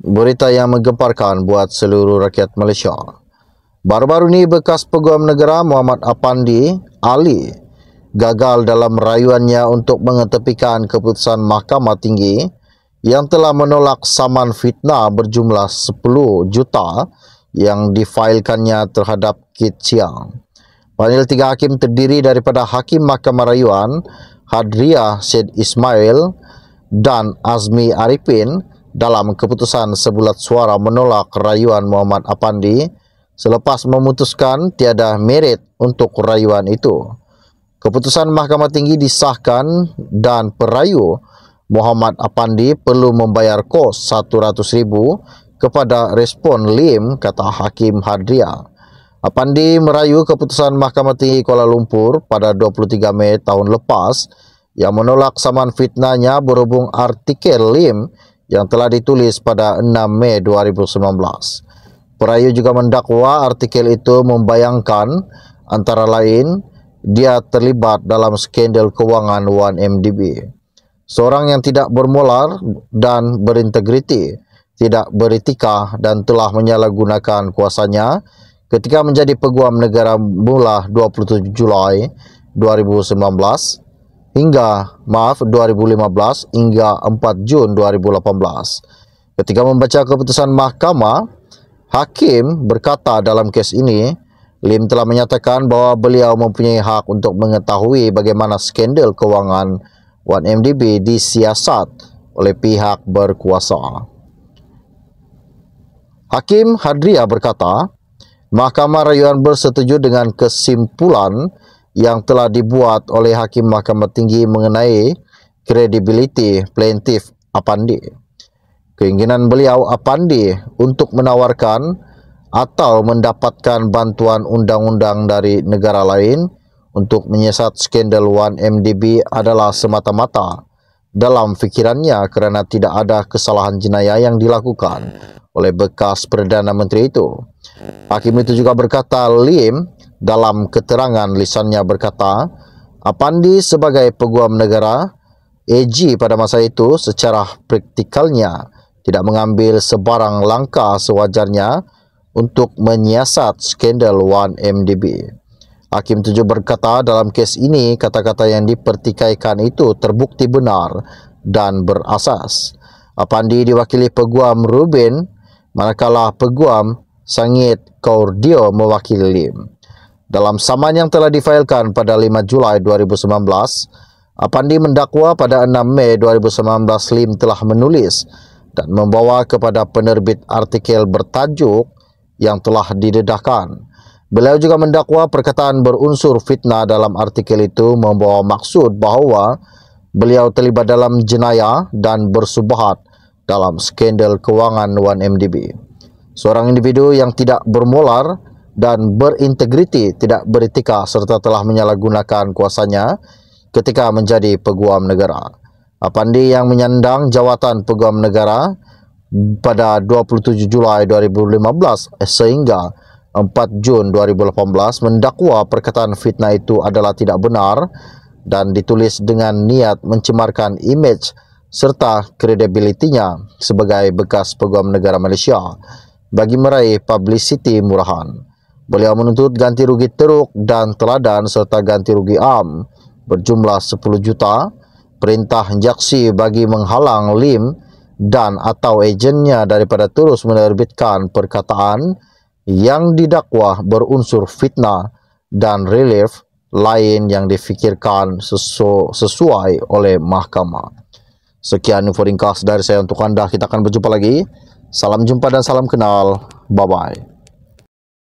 Berita yang menggemparkan buat seluruh rakyat Malaysia. Baru-baru ini bekas Peguam Negara Muhammad Apandi Ali gagal dalam rayuannya untuk mengetepikan keputusan Mahkamah Tinggi yang telah menolak saman fitnah berjumlah 10 juta yang difailkannya terhadap Kit Siang. Panel 3 hakim terdiri daripada Hakim Mahkamah Rayuan Hadriah Syed Ismail dan Azmi Arifin dalam keputusan sebulat suara menolak rayuan Muhammad Apandi selepas memutuskan tiada merit untuk rayuan itu. Keputusan Mahkamah Tinggi disahkan dan perayu Muhammad Apandi perlu membayar kos RM100,000 kepada respon Lim, kata Hakim Hadriah. Apandi merayu keputusan Mahkamah Tinggi Kuala Lumpur pada 23 Mei tahun lepas yang menolak saman fitnahnya berhubung artikel Lim yang telah ditulis pada 6 Mei 2019. Perayu juga mendakwa artikel itu membayangkan antara lain dia terlibat dalam skandal kewangan 1MDB. Seorang yang tidak bermolar dan berintegriti, tidak beretika dan telah menyalahgunakan kuasanya ketika menjadi Peguam Negara mula 27 Julai 2015 hingga 2015 hingga 4 Jun 2018. Ketika membaca keputusan mahkamah, hakim berkata dalam kes ini, Lim telah menyatakan bahawa beliau mempunyai hak untuk mengetahui bagaimana skandal kewangan 1MDB disiasat oleh pihak berkuasa. Hakim Hadriah berkata, Mahkamah Rayuan bersetuju dengan kesimpulan yang telah dibuat oleh Hakim Mahkamah Tinggi mengenai kredibiliti plaintiff Apandi. Keinginan beliau Apandi untuk menawarkan atau mendapatkan bantuan undang-undang dari negara lain untuk menyiasat skandal 1MDB adalah semata-mata dalam fikirannya kerana tidak ada kesalahan jenayah yang dilakukan oleh bekas Perdana Menteri itu. Hakim itu juga berkata Lim dalam keterangan lisannya berkata, Apandi sebagai Peguam Negara, AG pada masa itu secara praktikalnya tidak mengambil sebarang langkah sewajarnya untuk menyiasat skandal 1MDB. Hakim tujuh berkata dalam kes ini kata-kata yang dipertikaikan itu terbukti benar dan berasas. Apandi diwakili Peguam Rubin, manakala Peguam Sangit Kaurdio mewakili Lim. Dalam saman yang telah difailkan pada 5 Julai 2019, Apandi mendakwa pada 6 Mei 2019 Lim telah menulis dan membawa kepada penerbit artikel bertajuk yang telah didedahkan. Beliau juga mendakwa perkataan berunsur fitnah dalam artikel itu membawa maksud bahawa beliau terlibat dalam jenayah dan bersubahat dalam skandal kewangan 1MDB. Seorang individu yang tidak bermolar dan berintegriti, tidak beretika serta telah menyalahgunakan kuasanya ketika menjadi Peguam Negara. Apandi yang menyandang jawatan Peguam Negara pada 27 Julai 2015 sehingga 4 Jun 2018 mendakwa perkataan fitnah itu adalah tidak benar dan ditulis dengan niat mencemarkan imej serta kredibilitinya sebagai bekas Peguam Negara Malaysia bagi meraih publicity murahan. Beliau menuntut ganti rugi teruk dan teladan serta ganti rugi am berjumlah 10 juta, perintah jaksi bagi menghalang Lim dan atau ejennya daripada terus menerbitkan perkataan yang didakwa berunsur fitnah dan relief lain yang difikirkan sesuai oleh mahkamah. Sekian info ringkas dari saya untuk anda. Kita akan berjumpa lagi. Salam jumpa dan salam kenal. Bye-bye.